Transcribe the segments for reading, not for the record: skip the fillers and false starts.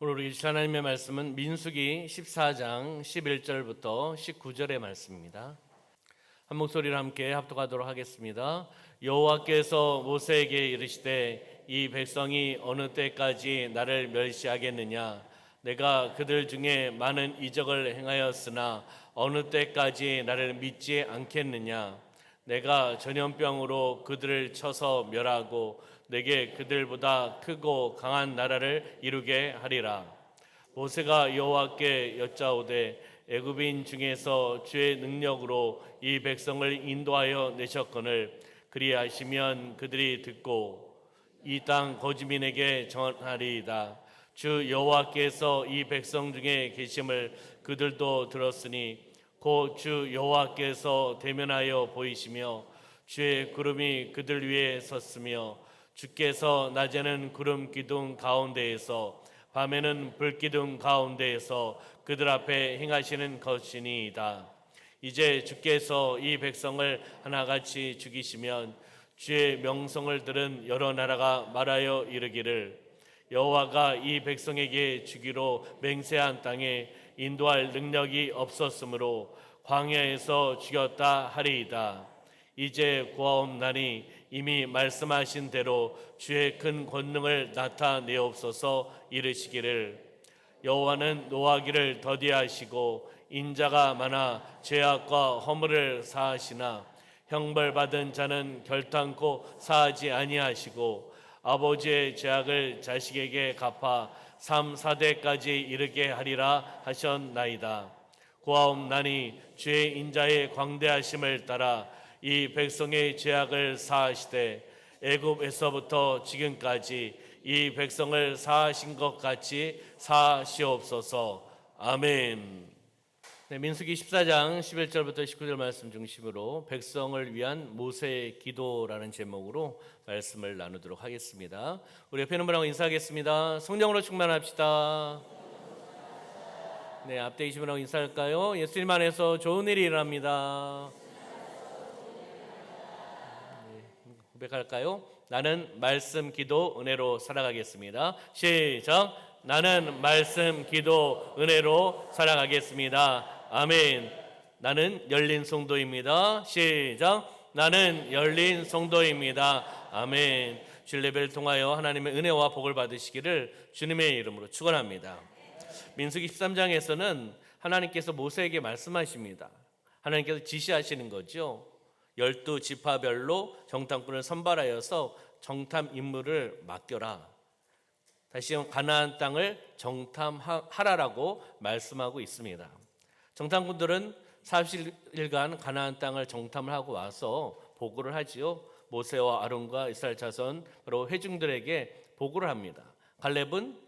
오늘 우리 하나님의 말씀은 민수기 14장 11절부터 19절의 말씀입니다. 한 목소리로 함께 합독하도록 하겠습니다. 여호와께서 모세에게 이르시되 이 백성이 어느 때까지 나를 멸시하겠느냐? 내가 그들 중에 많은 이적을 행하였으나 어느 때까지 나를 믿지 않겠느냐? 내가 전염병으로 그들을 쳐서 멸하고 내게 그들보다 크고 강한 나라를 이루게 하리라. 모세가 여호와께 여짜오되 애굽인 중에서 주의 능력으로 이 백성을 인도하여 내셨거늘 그리하시면 그들이 듣고 이 땅 거주민에게 전하리이다. 주 여호와께서 이 백성 중에 계심을 그들도 들었으니 곧 주 여호와께서 대면하여 보이시며 주의 구름이 그들 위에 섰으며 주께서 낮에는 구름 기둥 가운데에서 밤에는 불 기둥 가운데에서 그들 앞에 행하시는 것이니이다. 이제 주께서 이 백성을 하나같이 죽이시면 주의 명성을 들은 여러 나라가 말하여 이르기를 여호와가 이 백성에게 주기로 맹세한 땅에 인도할 능력이 없었으므로 광야에서 죽였다 하리이다. 이제 구하옵나니 이미 말씀하신 대로 주의 큰 권능을 나타내옵소서. 이르시기를 여호와는 노하기를 더디하시고 인자가 많아 죄악과 허물을 사하시나 형벌받은 자는 결탄코 사하지 아니하시고 아버지의 죄악을 자식에게 갚아 3, 4대까지 이르게 하리라 하셨나이다. 구하옵나니 주의 인자의 광대하심을 따라 이 백성의 죄악을 사하시되 애굽에서부터 지금까지 이 백성을 사하신 것 같이 사하시옵소서. 아멘. 민수기 14장 11절부터 19절 말씀 중심으로 백성을 위한 모세의 기도라는 제목으로 말씀을 나누도록 하겠습니다. 우리 옆에 있는 분하고 인사하겠습니다. 성령으로 충만합시다. 네, 앞에 계신 분하고 인사할까요? 예수님 안에서 좋은 일이 일어납니다. 네, 고백할까요? 나는 말씀, 기도, 은혜로 살아가겠습니다. 시작. 나는 말씀, 기도, 은혜로 살아가겠습니다. 아멘. 나는 열린 성도입니다. 시작. 나는 열린 성도입니다. 아멘. 주일예배를 통하여 하나님의 은혜와 복을 받으시기를 주님의 이름으로 축원합니다. 민수기 13장에서는 하나님께서 모세에게 말씀하십니다. 하나님께서 지시하시는 거죠. 12지파별로 정탐꾼을 선발하여서 정탐 임무를 맡겨라. 다시 가나안 땅을 정탐하라라고 말씀하고 있습니다. 정탐꾼들은 40일간 가나안 땅을 정탐을 하고 와서 보고를 하지요. 모세와 아론과 이스라엘 자손 바로 회중들에게 보고를 합니다. 갈렙은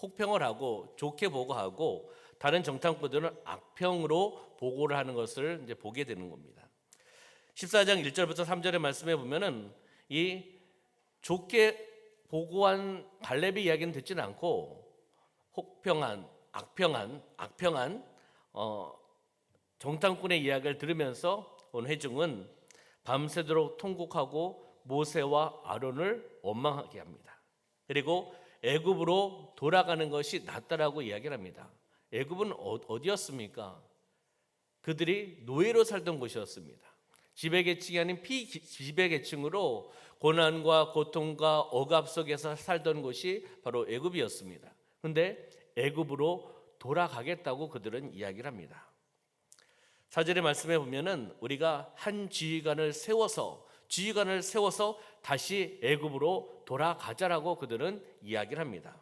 혹평을 하고 좋게 보고하고 다른 정탐꾼들은 악평으로 보고를 하는 것을 이제 보게 되는 겁니다. 14장 1절부터 3절의 말씀에 보면은 이 좋게 보고한 갈렙의 이야기는 듣지는 않고 혹평한 악평한 정탐꾼의 이야기를 들으면서 온 회중은 밤새도록 통곡하고 모세와 아론을 원망하게 합니다. 그리고 애굽으로 돌아가는 것이 낫다라고 이야기를 합니다. 애굽은 어디였습니까? 그들이 노예로 살던 곳이었습니다. 지배계층이 아닌 피지배계층으로 고난과 고통과 억압 속에서 살던 곳이 바로 애굽이었습니다. 그런데 애굽으로 돌아가겠다고 그들은 이야기를 합니다. 4절의 말씀에 보면은 우리가 한 지휘관을 세워서 다시 애굽으로 돌아가자라고 그들은 이야기를 합니다.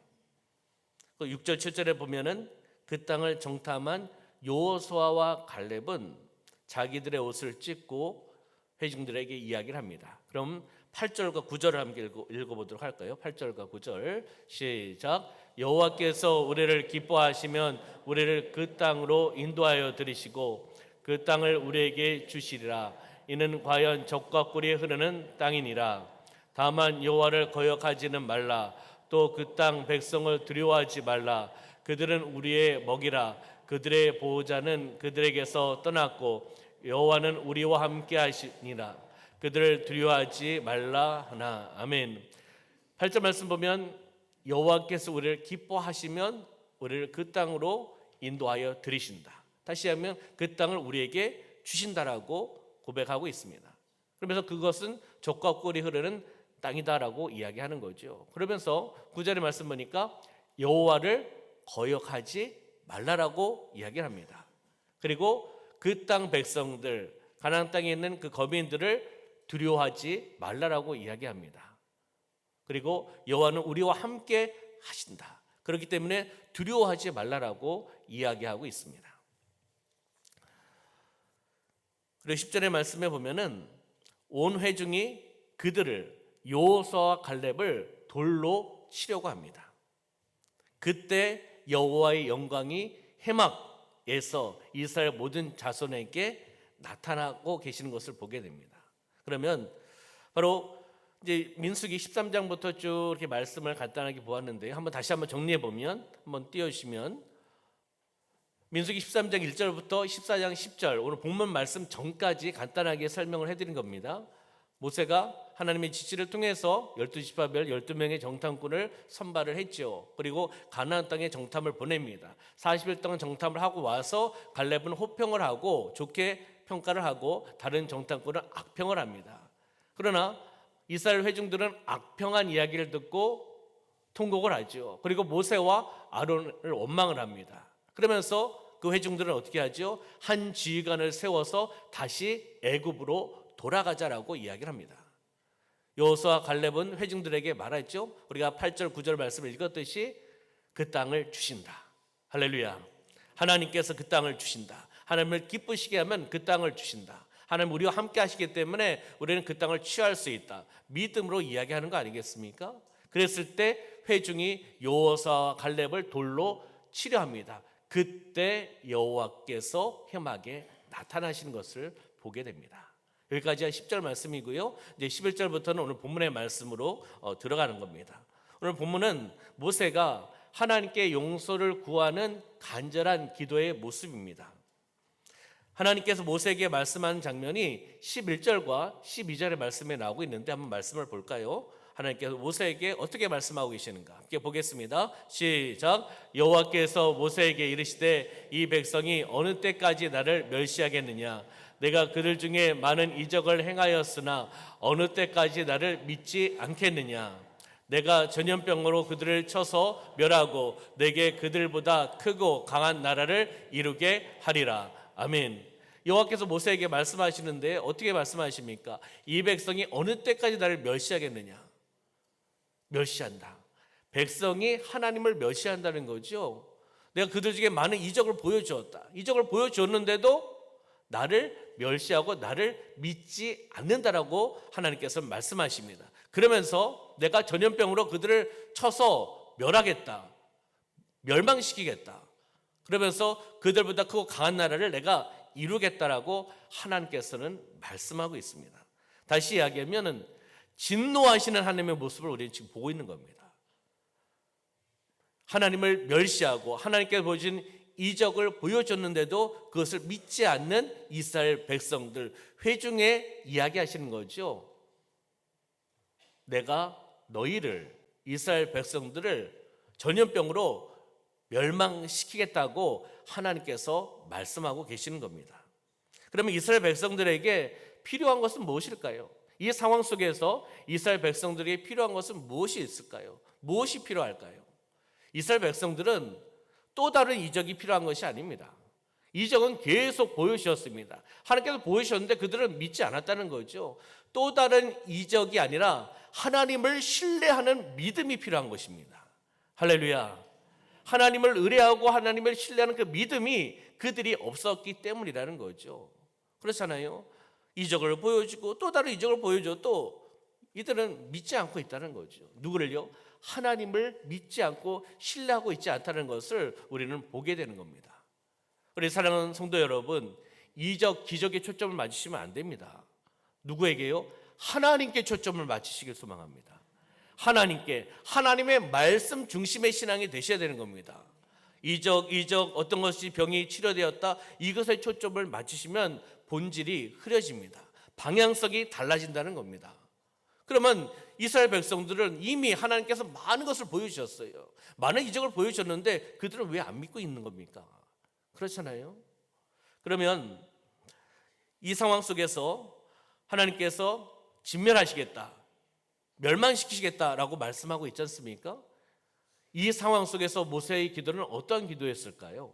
6절 7절에 보면은 그 땅을 정탐한 여호수아와 갈렙은 자기들의 옷을 찢고 회중들에게 이야기를 합니다. 그럼 8절과 9절을 함께 읽어보도록 할까요? 8절과 9절 시작. 여호와께서 우리를 기뻐하시면 우리를 그 땅으로 인도하여 들이시고 그 땅을 우리에게 주시리라. 이는 과연 젖과 꿀이 흐르는 땅이니라. 다만 여호와를 거역하지는 말라. 또 그 땅 백성을 두려워하지 말라. 그들은 우리의 먹이라. 그들의 보호자는 그들에게서 떠났고 여호와는 우리와 함께 하시니라. 그들을 두려워하지 말라 하나. 아멘. 8절 말씀 보면 여호와께서 우리를 기뻐하시면 우리를 그 땅으로 인도하여 들이신다. 다시 하면 그 땅을 우리에게 주신다라고 고백하고 있습니다. 그러면서 그것은 젖과 꿀이 흐르는 땅이다라고 이야기하는 거죠. 그러면서 9절의 말씀 보니까 여호와를 거역하지 말라라고 이야기를 합니다. 그리고 그 땅 백성들, 가나안 땅에 있는 그 거민들을 두려워하지 말라라고 이야기합니다. 그리고 여호와는 우리와 함께 하신다. 그렇기 때문에 두려워하지 말라라고 이야기하고 있습니다. 그리고 10절의 말씀에 보면은 온 회중이 그들을 여호수아와 갈렙을 돌로 치려고 합니다. 그때 여호와의 영광이 해막에서 이스라엘 모든 자손에게 나타나고 계시는 것을 보게 됩니다. 그러면 바로 이제 민수기 13장부터 쭉 이렇게 말씀을 간단하게 보았는데 다시 한번 정리해 보면 한번 띄워주시면 민수기 13장 1절부터 14장 10절 오늘 본문 말씀 전까지 간단하게 설명을 해드린 겁니다. 모세가 하나님의 지시를 통해서 12지파별 12명의 정탐꾼을 선발을 했죠. 그리고 가나안 땅에 정탐을 보냅니다. 40일 동안 정탐을 하고 와서 갈렙은 호평을 하고 좋게 평가를 하고 다른 정탐꾼은 악평을 합니다. 그러나 이스라엘 회중들은 악평한 이야기를 듣고 통곡을 하죠. 그리고 모세와 아론을 원망을 합니다. 그러면서 그 회중들은 어떻게 하죠? 한 지휘관을 세워서 다시 애굽으로 돌아가자라고 이야기를 합니다. 여호수아와 갈렙은 회중들에게 말했죠. 우리가 8절 9절 말씀을 읽었듯이 그 땅을 주신다. 할렐루야. 하나님께서 그 땅을 주신다. 하나님을 기쁘시게 하면 그 땅을 주신다. 하나님 우리와 함께 하시기 때문에 우리는 그 땅을 취할 수 있다. 믿음으로 이야기하는 거 아니겠습니까? 그랬을 때 회중이 여호수아와 갈렙을 돌로 치려 합니다. 그때 여호와께서 해막에 나타나시는 것을 보게 됩니다. 여기까지가 10절 말씀이고요. 이제 11절부터는 오늘 본문의 말씀으로 들어가는 겁니다. 오늘 본문은 모세가 하나님께 용서를 구하는 간절한 기도의 모습입니다. 하나님께서 모세에게 말씀하는 장면이 11절과 12절의 말씀에 나오고 있는데 한번 말씀을 볼까요? 하나님께서 모세에게 어떻게 말씀하고 계시는가 함께 보겠습니다. 시작. 여호와께서 모세에게 이르시되 이 백성이 어느 때까지 나를 멸시하겠느냐? 내가 그들 중에 많은 이적을 행하였으나 어느 때까지 나를 믿지 않겠느냐? 내가 전염병으로 그들을 쳐서 멸하고 내게 그들보다 크고 강한 나라를 이루게 하리라. 아멘. 여호와께서 모세에게 말씀하시는데 어떻게 말씀하십니까? 이 백성이 어느 때까지 나를 멸시하겠느냐? 멸시한다. 백성이 하나님을 멸시한다는 거죠. 내가 그들 중에 많은 이적을 보여주었다. 이적을 보여줬는데도 나를 멸시하고 나를 믿지 않는다라고 하나님께서 말씀하십니다. 그러면서 내가 전염병으로 그들을 쳐서 멸하겠다. 멸망시키겠다. 그러면서 그들보다 크고 강한 나라를 내가 이루겠다라고 하나님께서는 말씀하고 있습니다. 다시 이야기하면은 진노하시는 하나님의 모습을 우리는 지금 보고 있는 겁니다. 하나님을 멸시하고 하나님께서 보여준 이적을 보여줬는데도 그것을 믿지 않는 이스라엘 백성들 회중에 이야기하시는 거죠. 내가 너희를 이스라엘 백성들을 전염병으로 멸망시키겠다고 하나님께서 말씀하고 계시는 겁니다. 그러면 이스라엘 백성들에게 필요한 것은 무엇일까요? 이 상황 속에서 이스라엘 백성들에게 필요한 것은 무엇이 있을까요? 무엇이 필요할까요? 이스라엘 백성들은 또 다른 이적이 필요한 것이 아닙니다. 이적은 계속 보여주셨습니다. 하나님께서 보여주셨는데 그들은 믿지 않았다는 거죠. 또 다른 이적이 아니라 하나님을 신뢰하는 믿음이 필요한 것입니다. 할렐루야. 하나님을 의뢰하고 하나님을 신뢰하는 그 믿음이 그들이 없었기 때문이라는 거죠. 그렇잖아요. 이적을 보여주고 또 다른 이적을 보여줘도 이들은 믿지 않고 있다는 거죠. 누구를요? 하나님을 믿지 않고 신뢰하고 있지 않다는 것을 우리는 보게 되는 겁니다. 우리 사랑하는 성도 여러분, 이적, 기적에 초점을 맞추시면 안 됩니다. 누구에게요? 하나님께 초점을 맞추시길 소망합니다. 하나님께, 하나님의 말씀 중심의 신앙이 되셔야 되는 겁니다. 이적, 어떤 것이 병이 치료되었다, 이것에 초점을 맞추시면 본질이 흐려집니다. 방향성이 달라진다는 겁니다. 그러면 이스라엘 백성들은 이미 하나님께서 많은 것을 보여주셨어요. 많은 이적을 보여주셨는데 그들은 왜 안 믿고 있는 겁니까? 그렇잖아요. 그러면 이 상황 속에서 하나님께서 진멸하시겠다, 멸망시키시겠다라고 말씀하고 있지 않습니까? 이 상황 속에서 모세의 기도는 어떠한 기도였을까요?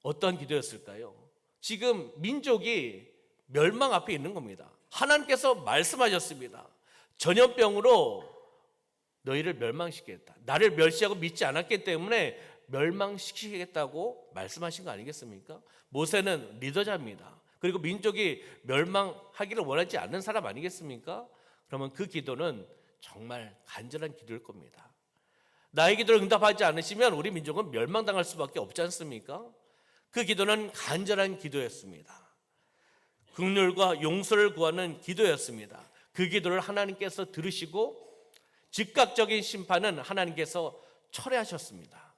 어떠한 기도였을까요? 지금 민족이 멸망 앞에 있는 겁니다. 하나님께서 말씀하셨습니다. 전염병으로 너희를 멸망시키겠다. 나를 멸시하고 믿지 않았기 때문에 멸망시키겠다고 말씀하신 거 아니겠습니까? 모세는 리더자입니다. 그리고 민족이 멸망하기를 원하지 않는 사람 아니겠습니까? 그러면 그 기도는 정말 간절한 기도일 겁니다. 나의 기도를 응답하지 않으시면 우리 민족은 멸망당할 수밖에 없지 않습니까? 그 기도는 간절한 기도였습니다. 긍휼과 용서를 구하는 기도였습니다. 그 기도를 하나님께서 들으시고 즉각적인 심판은 하나님께서 철회하셨습니다.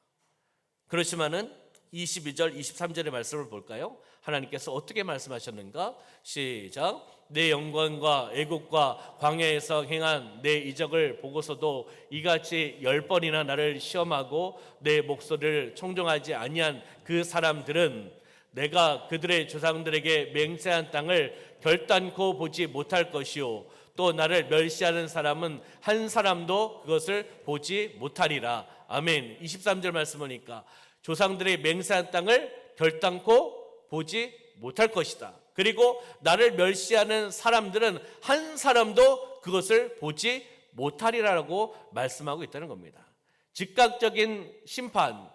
그렇지만은 22절, 23절의 말씀을 볼까요? 하나님께서 어떻게 말씀하셨는가? 시작. 내 영광과 애국과 광야에서 행한 내 이적을 보고서도 이같이 10번이나 나를 시험하고 내 목소리를 청종하지 아니한 그 사람들은 내가 그들의 조상들에게 맹세한 땅을 결단코 보지 못할 것이요 또 나를 멸시하는 사람은 한 사람도 그것을 보지 못하리라. 아멘. 23절 말씀 보니까 조상들의 맹세한 땅을 결단코 보지 못할 것이다. 그리고 나를 멸시하는 사람들은 한 사람도 그것을 보지 못하리라고 말씀하고 있다는 겁니다. 즉각적인 심판,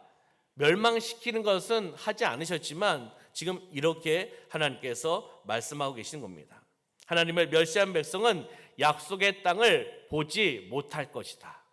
멸망시키는 것은 하지 않으셨지만 지금 이렇게 하나님께서 말씀하고 계시는 겁니다. 하나님을 멸시한 백성은 약속의 땅을 보지 못할 것이다.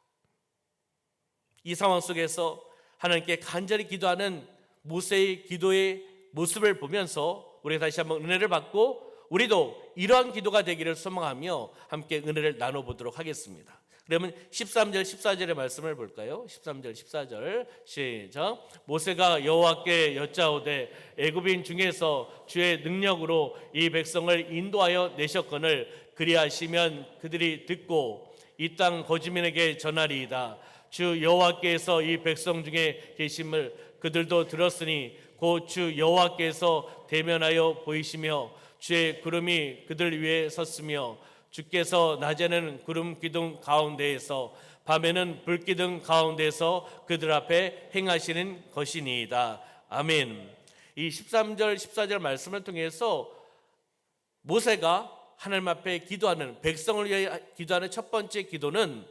이 상황 속에서 하나님께 간절히 기도하는 모세의 기도의 모습을 보면서 우리가 다시 한번 은혜를 받고 우리도 이러한 기도가 되기를 소망하며 함께 은혜를 나눠보도록 하겠습니다. 그러면 13절 14절의 말씀을 볼까요? 13절 14절 시작. 모세가 여호와께 여짜오되 애굽인 중에서 주의 능력으로 이 백성을 인도하여 내셨거늘 그리하시면 그들이 듣고 이 땅 거주민에게 전하리이다. 주 여호와께서 이 백성 중에 계심을 그들도 들었으니 곧 주 여호와께서 대면하여 보이시며 주의 구름이 그들 위에 섰으며 주께서 낮에는 구름 기둥 가운데에서 밤에는 불 기둥 가운데에서 그들 앞에 행하시는 것이니이다. 아멘. 이 13절 14절 말씀을 통해서 모세가 하나님 앞에 기도하는, 백성을 위해 기도하는 첫 번째 기도는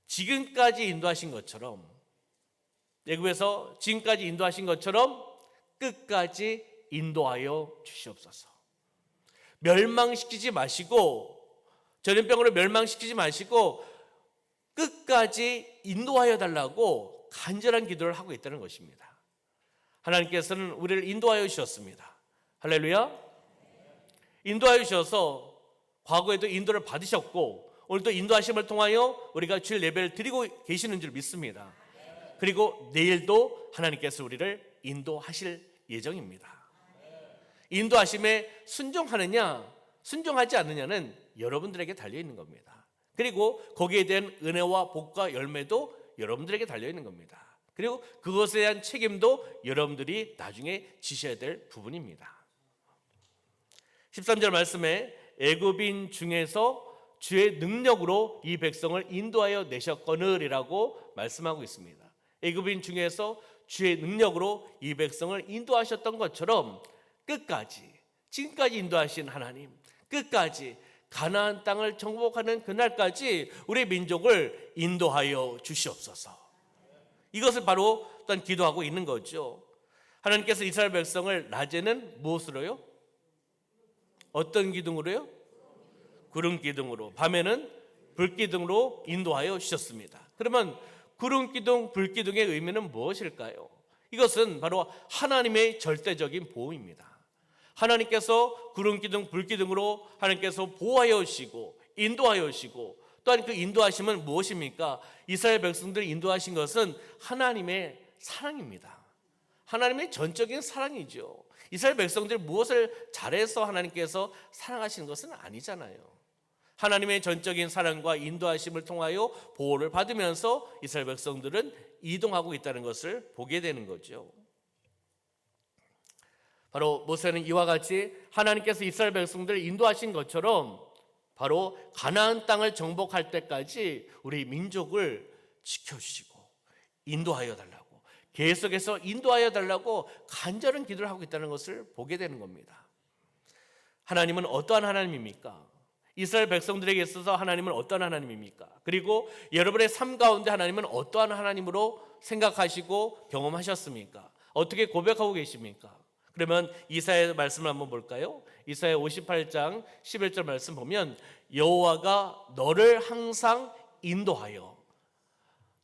지금까지 인도하신 것처럼, 애굽에서 지금까지 인도하신 것처럼 끝까지 인도하여 주시옵소서. 멸망시키지 마시고, 전염병으로 멸망시키지 마시고 끝까지 인도하여 달라고 간절한 기도를 하고 있다는 것입니다. 하나님께서는 우리를 인도하여 주셨습니다. 할렐루야. 인도하여 주셔서 과거에도 인도를 받으셨고 오늘도 인도하심을 통하여 우리가 주일 예배를 드리고 계시는 줄 믿습니다. 그리고 내일도 하나님께서 우리를 인도하실 예정입니다. 인도하심에 순종하느냐 순종하지 않느냐는 여러분들에게 달려있는 겁니다. 그리고 거기에 대한 은혜와 복과 열매도 여러분들에게 달려있는 겁니다. 그리고 그것에 대한 책임도 여러분들이 나중에 지셔야 될 부분입니다. 13절 말씀에 애굽인 중에서 주의 능력으로 이 백성을 인도하여 내셨거늘이라고 말씀하고 있습니다. 애굽인 중에서 주의 능력으로 이 백성을 인도하셨던 것처럼 끝까지, 지금까지 인도하신 하나님, 끝까지 가나안 땅을 정복하는 그날까지 우리 민족을 인도하여 주시옵소서. 이것을 바로 또한 기도하고 있는 거죠. 하나님께서 이스라엘 백성을 낮에는 무엇으로요? 어떤 기둥으로요? 구름 기둥으로, 밤에는 불 기둥으로 인도하여 주셨습니다. 그러면 구름 기둥, 불 기둥의 의미는 무엇일까요? 이것은 바로 하나님의 절대적인 보호입니다. 하나님께서 구름 기둥, 불 기둥으로 하나님께서 보호하여 주시고 인도하여 주시고, 또한 그 인도하심은 무엇입니까? 이스라엘 백성들을 인도하신 것은 하나님의 사랑입니다. 하나님의 전적인 사랑이죠. 이스라엘 백성들이 무엇을 잘해서 하나님께서 사랑하시는 것은 아니잖아요. 하나님의 전적인 사랑과 인도하심을 통하여 보호를 받으면서 이스라엘 백성들은 이동하고 있다는 것을 보게 되는 거죠. 바로 모세는 이와 같이 하나님께서 이스라엘 백성들을 인도하신 것처럼 바로 가나안 땅을 정복할 때까지 우리 민족을 지켜주시고 인도하여 달라고, 계속해서 인도하여 달라고 간절한 기도를 하고 있다는 것을 보게 되는 겁니다. 하나님은 어떠한 하나님입니까? 이스라엘 백성들에게 있어서 하나님은 어떠한 하나님입니까? 그리고 여러분의 삶 가운데 하나님은 어떠한 하나님으로 생각하시고 경험하셨습니까? 어떻게 고백하고 계십니까? 그러면 이사야 말씀을 한번 볼까요? 이사야 58장 11절 말씀 보면 여호와가 너를 항상 인도하여,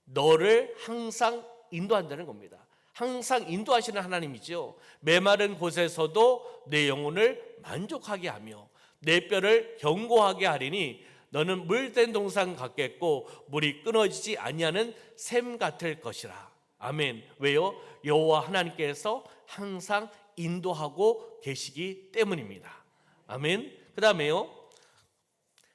너를 항상 인도한다는 겁니다. 항상 인도하시는 하나님이죠. 메마른 곳에서도 내 영혼을 만족하게 하며 내 뼈를 견고하게 하리니 너는 물된 동산 같겠고 물이 끊어지지 아니하는 샘 같을 것이라. 아멘. 왜요? 여호와 하나님께서 항상 인도하고 계시기 때문입니다. 아멘. 그 다음에요,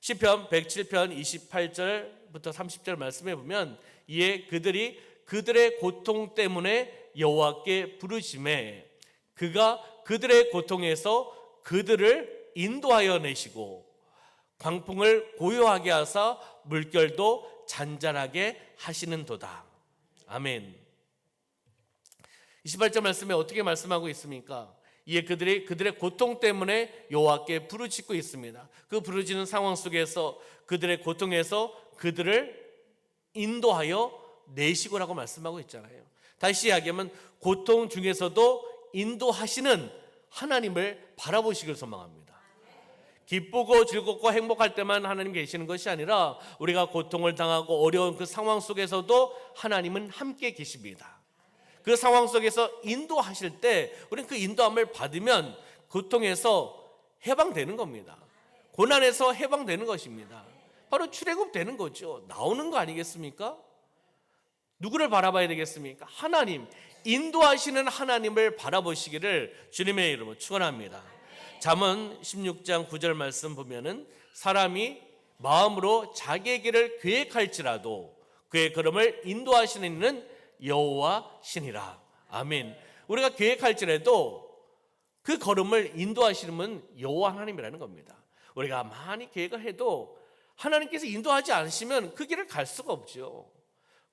시편 107편 28절부터 30절 말씀해 보면 이에 그들이 그들의 고통 때문에 여호와께 부르심에 그가 그들의 고통에서 그들을 인도하여 내시고 광풍을 고요하게 하사 물결도 잔잔하게 하시는도다. 아멘. 28절 말씀에 어떻게 말씀하고 있습니까? 이에 그들의 고통 때문에 여호와께 부르짖고 있습니다. 그 부르짖는 상황 속에서 그들의 고통에서 그들을 인도하여 내시고라고 말씀하고 있잖아요. 다시 이야기하면 고통 중에서도 인도하시는 하나님을 바라보시길 소망합니다. 기쁘고 즐겁고 행복할 때만 하나님 계시는 것이 아니라 우리가 고통을 당하고 어려운 그 상황 속에서도 하나님은 함께 계십니다. 그 상황 속에서 인도하실 때 우리는 그 인도함을 받으면 고통에서 해방되는 겁니다. 고난에서 해방되는 것입니다. 바로 출애굽되는 거죠. 나오는 거 아니겠습니까? 누구를 바라봐야 되겠습니까? 하나님, 인도하시는 하나님을 바라보시기를 주님의 이름으로 축원합니다. 잠언 16장 9절 말씀 보면은 사람이 마음으로 자기의 길을 계획할지라도 그의 걸음을 인도하시는 이는 여호와 신이라. 아멘. 우리가 계획할지라도 그 걸음을 인도하시는 분은 여호와 하나님이라는 겁니다. 우리가 많이 계획을 해도 하나님께서 인도하지 않으시면 그 길을 갈 수가 없죠.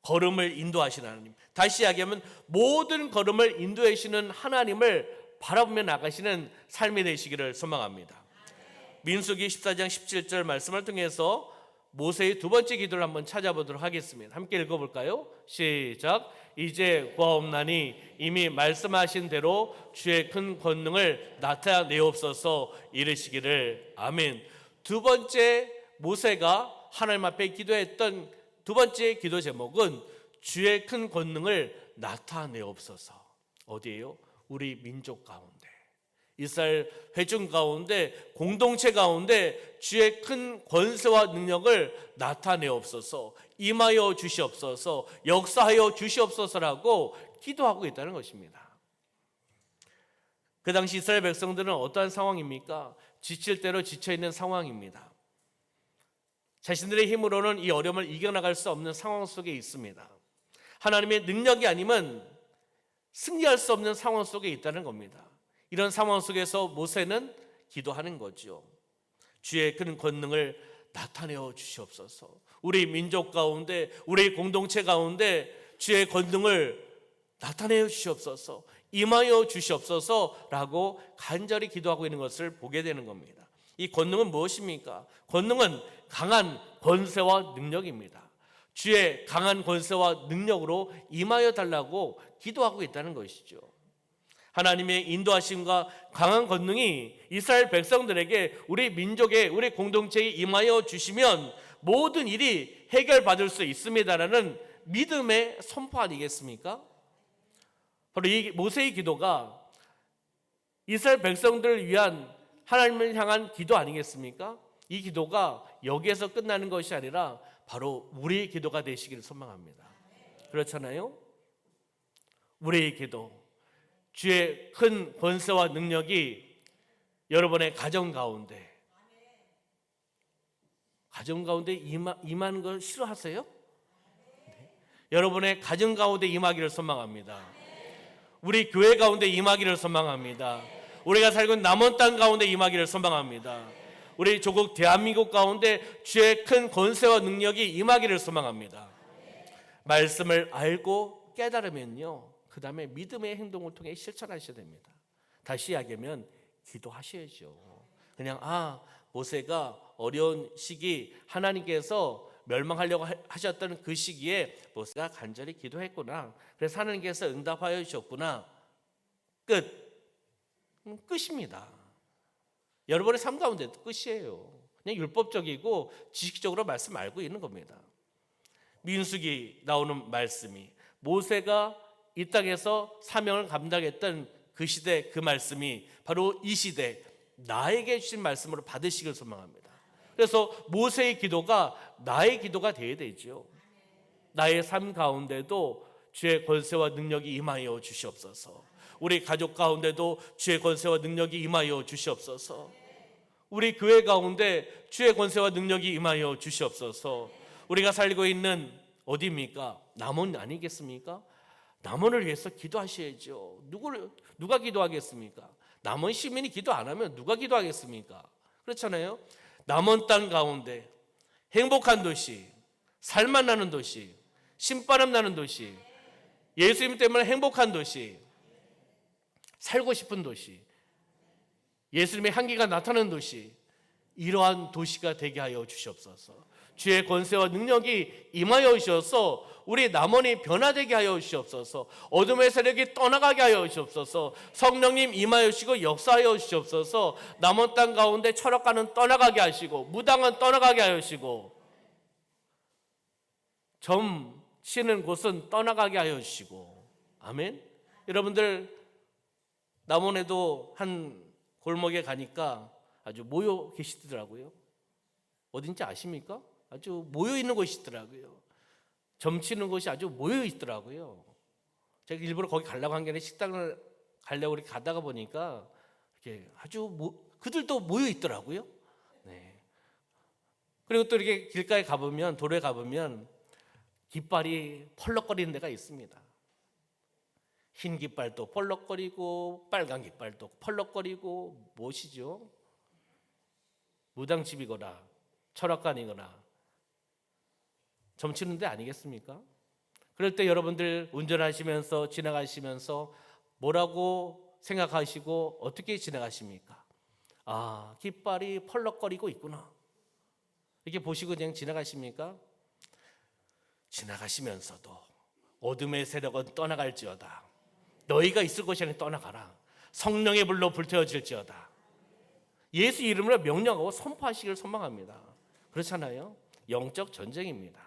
걸음을 인도하시는 하나님, 다시 이야기하면 모든 걸음을 인도하시는 하나님을 바라보며 나가시는 삶이 되시기를 소망합니다. 민수기 14장 17절 말씀을 통해서 모세의 두 번째 기도를 한번 찾아보도록 하겠습니다. 함께 읽어볼까요? 시작. 이제 구하옵나니 이미 말씀하신 대로 주의 큰 권능을 나타내옵소서 이르시기를. 아멘. 두 번째 모세가 하나님 앞에 기도했던 두 번째 기도 제목은 주의 큰 권능을 나타내옵소서. 어디에요? 우리 민족 가운데, 이스라엘 회중 가운데, 공동체 가운데 주의 큰 권세와 능력을 나타내옵소서, 임하여 주시옵소서, 역사하여 주시옵소서라고 기도하고 있다는 것입니다. 그 당시 이스라엘 백성들은 어떠한 상황입니까? 지칠 대로 지쳐있는 상황입니다. 자신들의 힘으로는 이 어려움을 이겨나갈 수 없는 상황 속에 있습니다. 하나님의 능력이 아니면 승리할 수 없는 상황 속에 있다는 겁니다. 이런 상황 속에서 모세는 기도하는 거죠. 주의 큰 권능을 나타내어 주시옵소서. 우리 민족 가운데, 우리 공동체 가운데 주의 권능을 나타내어 주시옵소서, 임하여 주시옵소서라고 간절히 기도하고 있는 것을 보게 되는 겁니다. 이 권능은 무엇입니까? 권능은 강한 권세와 능력입니다. 주의 강한 권세와 능력으로 임하여 달라고 기도하고 있다는 것이죠. 하나님의 인도하심과 강한 권능이 이스라엘 백성들에게, 우리 민족에, 우리 공동체에 임하여 주시면 모든 일이 해결받을 수 있습니다라는 믿음의 선포 아니겠습니까? 바로 이 모세의 기도가 이스라엘 백성들을 위한 하나님을 향한 기도 아니겠습니까? 이 기도가 여기에서 끝나는 것이 아니라 바로 우리의 기도가 되시기를 소망합니다. 그렇잖아요? 우리의 기도, 주의 큰 권세와 능력이 여러분의 가정 가운데, 가정 가운데 임하는 걸 싫어하세요? 네. 여러분의 가정 가운데 임하기를 소망합니다. 우리 교회 가운데 임하기를 소망합니다. 우리가 살고 있는 남은 땅 가운데 임하기를 소망합니다. 우리 조국 대한민국 가운데 주의 큰 권세와 능력이 임하기를 소망합니다. 말씀을 알고 깨달으면요, 그 다음에 믿음의 행동을 통해 실천하셔야 됩니다. 다시 이야기하면 기도하셔야죠. 그냥 모세가 어려운 시기, 하나님께서 멸망하려고 하셨던 그 시기에 모세가 간절히 기도했구나, 그래서 하나님께서 응답하여 주셨구나, 끝입니다. 여러분의 삶 가운데도 끝이에요. 그냥 율법적이고 지식적으로 말씀 알고 있는 겁니다. 민수기 나오는 말씀이 모세가 이 땅에서 사명을 감당했던 그 시대, 그 말씀이 바로 이 시대 나에게 주신 말씀으로 받으시길 소망합니다. 그래서 모세의 기도가 나의 기도가 되어야 되죠. 나의 삶 가운데도 주의 권세와 능력이 임하여 주시옵소서. 우리 가족 가운데도 주의 권세와 능력이 임하여 주시옵소서. 우리 교회 가운데 주의 권세와 능력이 임하여 주시옵소서. 우리가 살고 있는 어디입니까? 남원 아니겠습니까? 남원을 위해서 기도하셔야죠. 누가 기도하겠습니까? 남원 시민이 기도 안 하면 누가 기도하겠습니까? 그렇잖아요. 남원 땅 가운데 행복한 도시, 살만 나는 도시, 신바람 나는 도시, 예수님 때문에 행복한 도시, 살고 싶은 도시, 예수님의 향기가 나타나는 도시, 이러한 도시가 되게 하여 주시옵소서. 주의 권세와 능력이 임하여 주셔서 우리 남원이 변화되게 하여 주시옵소서. 어둠의 세력이 떠나가게 하여 주시옵소서. 성령님 임하여 주시고 역사하여 주시옵소서. 남원 땅 가운데 철학가는 떠나가게 하시고 무당은 떠나가게 하여 주시고 점 치는 곳은 떠나가게 하여 주시고. 아멘. 여러분들 남원에도 한 골목에 가니까 아주 모여 계시더라고요. 어딘지 아십니까? 아주 모여 있는 곳이 있더라고요. 점치는 곳이 아주 모여 있더라고요. 제가 일부러 거기 가려고 한 게 아니라 식당을 가려고 이렇게 가다가 보니까 이렇게 아주 그들도 모여 있더라고요. 네. 그리고 또 이렇게 길가에 가보면, 도로에 가보면 깃발이 펄럭거리는 데가 있습니다. 흰 깃발도 펄럭거리고 빨간 깃발도 펄럭거리고, 무엇이죠? 무당집이거나 철학관이거나 점치는 데 아니겠습니까? 그럴 때 여러분들 운전하시면서 지나가시면서 뭐라고 생각하시고 어떻게 지나가십니까? 깃발이 펄럭거리고 있구나, 이렇게 보시고 그냥 지나가십니까? 지나가시면서도 어둠의 세력은 떠나갈지어다, 너희가 있을 곳이 아니라 떠나가라, 성령의 불로 불태워질지어다, 예수 이름으로 명령하고 선포하시기를 소망합니다. 그렇잖아요. 영적 전쟁입니다.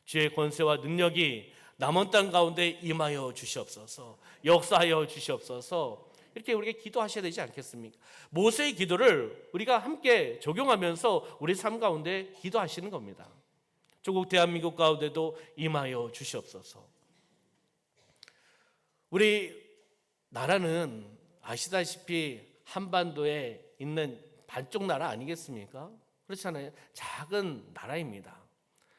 주의 권세와 능력이 남은 땅 가운데 임하여 주시옵소서. 역사하여 주시옵소서. 이렇게 우리가 기도하셔야 되지 않겠습니까? 모세의 기도를 우리가 함께 적용하면서 우리 삶 가운데 기도하시는 겁니다. 조국 대한민국 가운데도 임하여 주시옵소서. 우리 나라는 아시다시피 한반도에 있는 반쪽 나라 아니겠습니까? 그렇잖아요. 작은 나라입니다.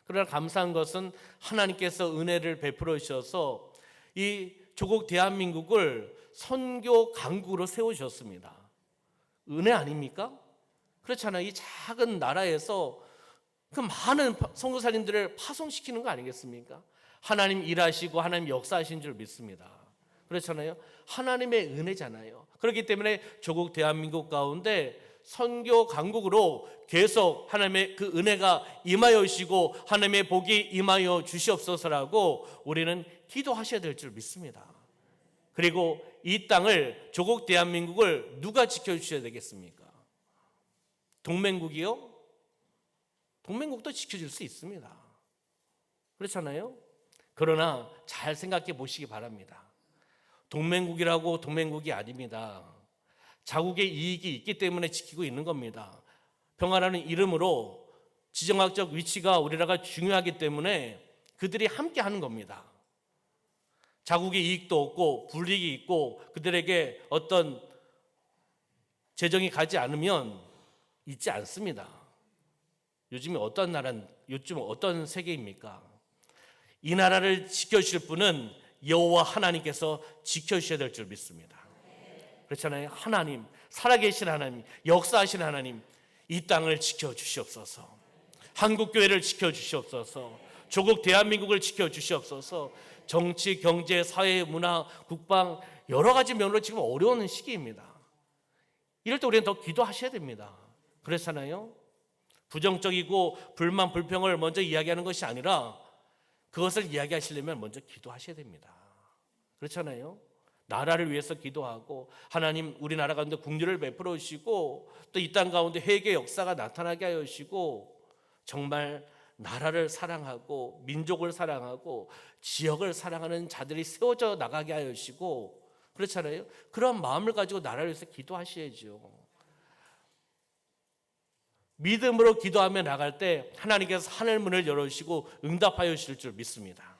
그러나 감사한 것은 하나님께서 은혜를 베풀어 주셔서 이 조국 대한민국을 선교 강국으로 세우셨습니다. 은혜 아닙니까? 그렇잖아요. 이 작은 나라에서 그 많은 선교사님들을 파송시키는 거 아니겠습니까? 하나님 일하시고 하나님 역사하신 줄 믿습니다. 그렇잖아요. 하나님의 은혜잖아요. 그렇기 때문에 조국 대한민국 가운데 선교 강국으로 계속 하나님의 그 은혜가 임하여 주시고 하나님의 복이 임하여 주시옵소서라고 우리는 기도하셔야 될 줄 믿습니다. 그리고 이 땅을, 조국 대한민국을 누가 지켜주셔야 되겠습니까? 동맹국이요? 동맹국도 지켜줄 수 있습니다. 그렇잖아요. 그러나 잘 생각해 보시기 바랍니다. 동맹국이라고 동맹국이 아닙니다. 자국의 이익이 있기 때문에 지키고 있는 겁니다. 평화라는 이름으로 지정학적 위치가 우리나라가 중요하기 때문에 그들이 함께 하는 겁니다. 자국의 이익도 없고 불이익이 있고 그들에게 어떤 재정이 가지 않으면 있지 않습니다. 요즘 어떤 세계입니까? 이 나라를 지켜주실 분은 여호와 하나님께서 지켜주셔야 될 줄 믿습니다. 그렇잖아요. 하나님, 살아계신 하나님, 역사하신 하나님, 이 땅을 지켜주시옵소서. 한국교회를 지켜주시옵소서. 조국 대한민국을 지켜주시옵소서. 정치, 경제, 사회, 문화, 국방 여러 가지 면으로 지금 어려운 시기입니다. 이럴 때 우리는 더 기도하셔야 됩니다. 그렇잖아요. 부정적이고 불만, 불평을 먼저 이야기하는 것이 아니라 그것을 이야기하시려면 먼저 기도하셔야 됩니다. 그렇잖아요. 나라를 위해서 기도하고 하나님 우리나라 가운데 국률을 베풀어 주시고 또 이 땅 가운데 회개 역사가 나타나게 하여 주시고 정말 나라를 사랑하고 민족을 사랑하고 지역을 사랑하는 자들이 세워져 나가게 하여 주시고 그렇잖아요. 그런 마음을 가지고 나라를 위해서 기도하셔야죠. 믿음으로 기도하며 나갈 때 하나님께서 하늘 문을 열어주시고 응답하여 주실 줄 믿습니다.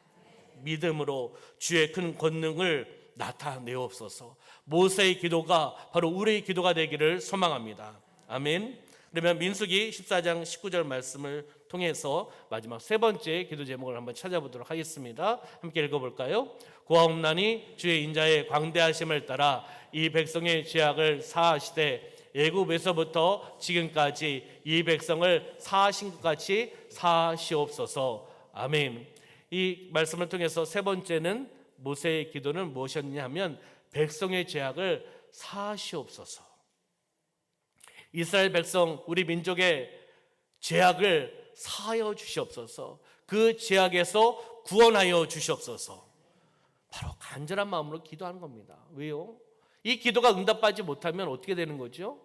믿음으로 주의 큰 권능을 나타내옵소서. 모세의 기도가 바로 우리의 기도가 되기를 소망합니다. 아멘. 그러면 민수기 14장 19절 말씀을 통해서 마지막 세 번째 기도 제목을 한번 찾아보도록 하겠습니다. 함께 읽어볼까요? 고아옵나니 주의 인자의 광대하심을 따라 이 백성의 죄악을 사하시되 애굽에서부터 지금까지 이 백성을 사하신 것 같이 사하시옵소서. 아멘. 이 말씀을 통해서 세 번째는 모세의 기도는 무엇이었냐 하면 백성의 죄악을 사하시옵소서. 이스라엘 백성 우리 민족의 죄악을 사하여 주시옵소서. 그 죄악에서 구원하여 주시옵소서. 바로 간절한 마음으로 기도하는 겁니다. 왜요? 이 기도가 응답받지 못하면 어떻게 되는 거죠?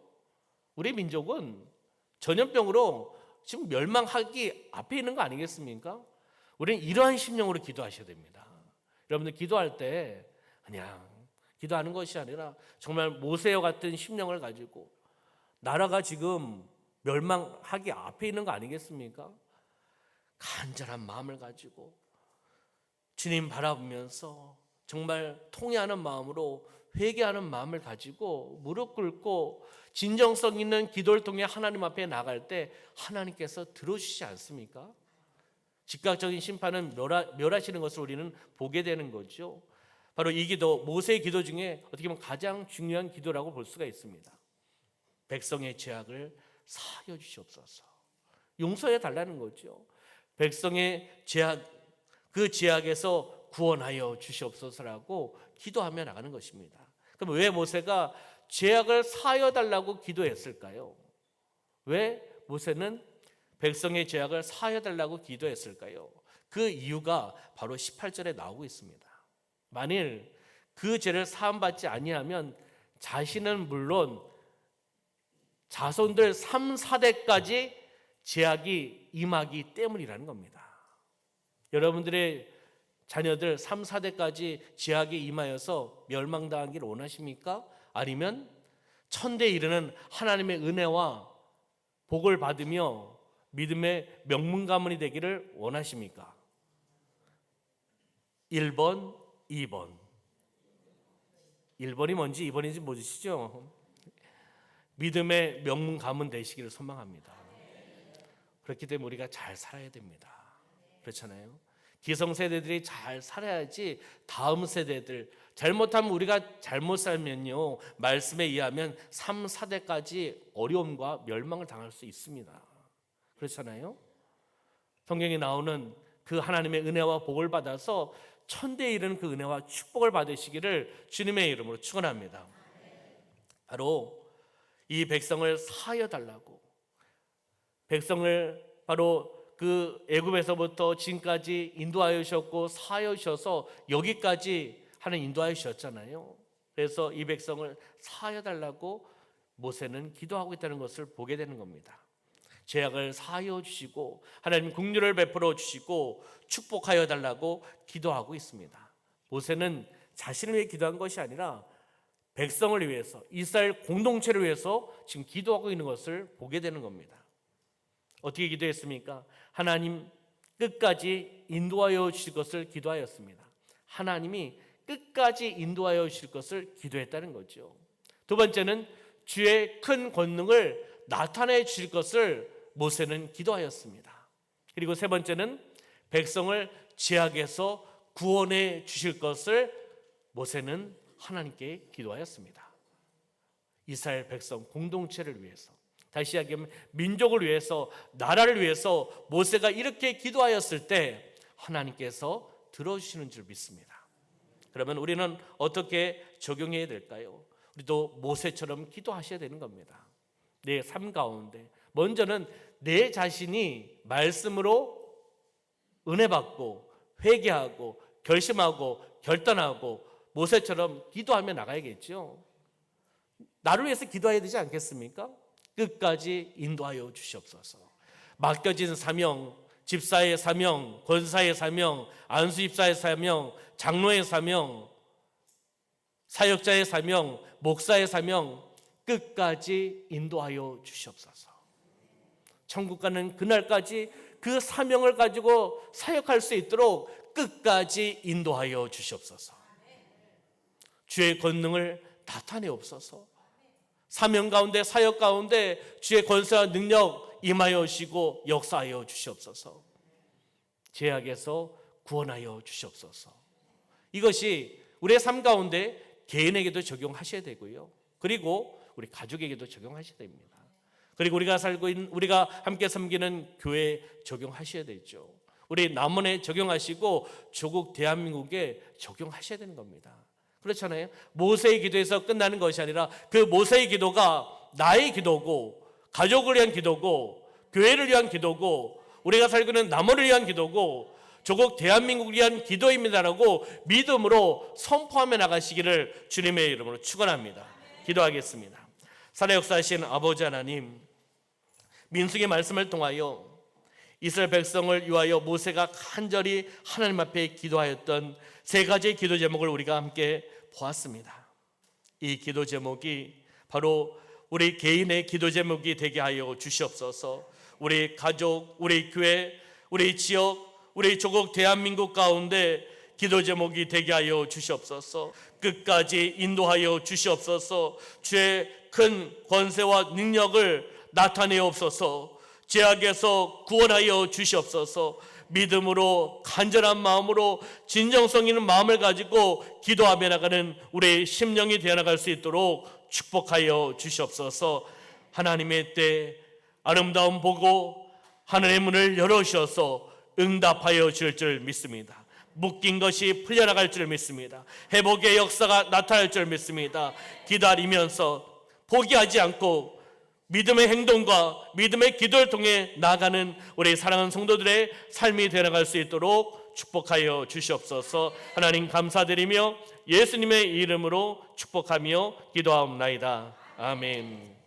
우리 민족은 전염병으로 지금 멸망하기 앞에 있는 거 아니겠습니까? 우리는 이러한 심령으로 기도하셔야 됩니다. 여러분들 기도할 때 그냥 기도하는 것이 아니라 정말 모세와 같은 심령을 가지고 나라가 지금 멸망하기 앞에 있는 거 아니겠습니까? 간절한 마음을 가지고 주님 바라보면서 정말 통회하는 마음으로 회개하는 마음을 가지고 무릎 꿇고 진정성 있는 기도를 통해 하나님 앞에 나갈 때 하나님께서 들어주시지 않습니까? 즉각적인 심판은 멸하시는 것을 우리는 보게 되는 거죠. 바로 이 기도, 모세의 기도 중에 어떻게 보면 가장 중요한 기도라고 볼 수가 있습니다. 백성의 죄악을 사하여 주시옵소서. 용서해 달라는 거죠. 백성의 죄악, 그 죄악에서 구원하여 주시옵소서라고 기도하며 나가는 것입니다. 그럼 왜 모세가 죄악을 사하여 달라고 기도했을까요? 왜 모세는 백성의 죄악을 사하여 달라고 기도했을까요? 그 이유가 바로 18절에 나오고 있습니다. 만일 그 죄를 사함받지 아니하면 자신은 물론 자손들 3, 4대까지 죄악이 임하기 때문이라는 겁니다. 여러분들의 자녀들 3, 4대까지 죄악이 임하여서 멸망당하기를 원하십니까? 아니면 천대에 이르는 하나님의 은혜와 복을 받으며 믿음의 명문 가문이 되기를 원하십니까? 1번, 2번. 1번이 뭔지 2번인지 모르시죠? 믿음의 명문 가문 되시기를 소망합니다. 그렇기 때문에 우리가 잘 살아야 됩니다. 그렇잖아요. 기성세대들이 잘 살아야지 다음 세대들, 잘못하면 우리가 잘못 살면요 말씀에 의하면 3, 4대까지 어려움과 멸망을 당할 수 있습니다. 그렇잖아요. 성경에 나오는 그 하나님의 은혜와 복을 받아서 천대에 이르는 그 은혜와 축복을 받으시기를 주님의 이름으로 축원합니다. 바로 이 백성을 사하여 달라고, 백성을 바로 그 애굽에서부터 지금까지 인도하여 주셨고 사하여 주셔서 여기까지 하는 인도하여 주셨잖아요. 그래서 이 백성을 사하여 달라고 모세는 기도하고 있다는 것을 보게 되는 겁니다. 죄악을 사하여 주시고 하나님 긍휼을 베풀어 주시고 축복하여 달라고 기도하고 있습니다. 모세는 자신을 위해 기도한 것이 아니라 백성을 위해서, 이스라엘 공동체를 위해서 지금 기도하고 있는 것을 보게 되는 겁니다. 어떻게 기도했습니까? 하나님 끝까지 인도하여 주실 것을 기도하였습니다. 하나님이 끝까지 인도하여 주실 것을 기도했다는 거죠. 두 번째는 주의 큰 권능을 나타내 주실 것을 모세는 기도하였습니다. 그리고 세 번째는 백성을 죄악에서 구원해 주실 것을 모세는 하나님께 기도하였습니다. 이스라엘 백성 공동체를 위해서, 다시 이야기하면 민족을 위해서, 나라를 위해서 모세가 이렇게 기도하였을 때 하나님께서 들어주시는 줄 믿습니다. 그러면 우리는 어떻게 적용해야 될까요? 우리도 모세처럼 기도하셔야 되는 겁니다. 내 삶 가운데 먼저는 내 자신이 말씀으로 은혜 받고 회개하고 결심하고 결단하고 모세처럼 기도하며 나가야겠죠. 나를 위해서 기도해야 되지 않겠습니까? 끝까지 인도하여 주시옵소서. 맡겨진 사명, 집사의 사명, 권사의 사명, 안수집사의 사명, 장로의 사명, 사역자의 사명, 목사의 사명 끝까지 인도하여 주시옵소서. 천국 가는 그날까지 그 사명을 가지고 사역할 수 있도록 끝까지 인도하여 주시옵소서. 주의 권능을 나타내옵소서. 사명 가운데, 사역 가운데 주의 권세와 능력 임하여 오시고 역사하여 주시옵소서. 죄악에서 구원하여 주시옵소서. 이것이 우리의 삶 가운데 개인에게도 적용하셔야 되고요, 그리고 우리 가족에게도 적용하셔야 됩니다. 그리고 우리가 함께 섬기는 교회에 적용하셔야 되죠. 우리 남원에 적용하시고 조국 대한민국에 적용하셔야 되는 겁니다. 그렇잖아요. 모세의 기도에서 끝나는 것이 아니라 그 모세의 기도가 나의 기도고, 가족을 위한 기도고, 교회를 위한 기도고, 우리가 살고 있는 남원을 위한 기도고, 조국 대한민국을 위한 기도입니다라고 믿음으로 선포하며 나가시기를 주님의 이름으로 축원합니다. 기도하겠습니다. 살아 역사하신 아버지 하나님, 민수기 말씀을 통하여 이스라엘 백성을 위하여 모세가 간절히 하나님 앞에 기도하였던 세 가지의 기도 제목을 우리가 함께 보았습니다. 이 기도 제목이 바로 우리 개인의 기도 제목이 되게 하여 주시옵소서. 우리 가족, 우리 교회, 우리 지역, 우리 조국 대한민국 가운데 기도 제목이 되게 하여 주시옵소서. 끝까지 인도하여 주시옵소서. 주의 큰 권세와 능력을 나타내옵소서. 죄악에서 구원하여 주시옵소서. 믿음으로 간절한 마음으로 진정성 있는 마음을 가지고 기도하며 나가는 우리의 심령이 되어나갈 수 있도록 축복하여 주시옵소서. 하나님의 때 아름다움 보고 하늘의 문을 열어주셔서 응답하여 줄 줄 믿습니다. 묶인 것이 풀려나갈 줄 믿습니다. 회복의 역사가 나타날 줄 믿습니다. 기다리면서 포기하지 않고 믿음의 행동과 믿음의 기도를 통해 나아가는 우리 사랑하는 성도들의 삶이 되어나갈 수 있도록 축복하여 주시옵소서. 하나님 감사드리며 예수님의 이름으로 축복하며 기도하옵나이다. 아멘.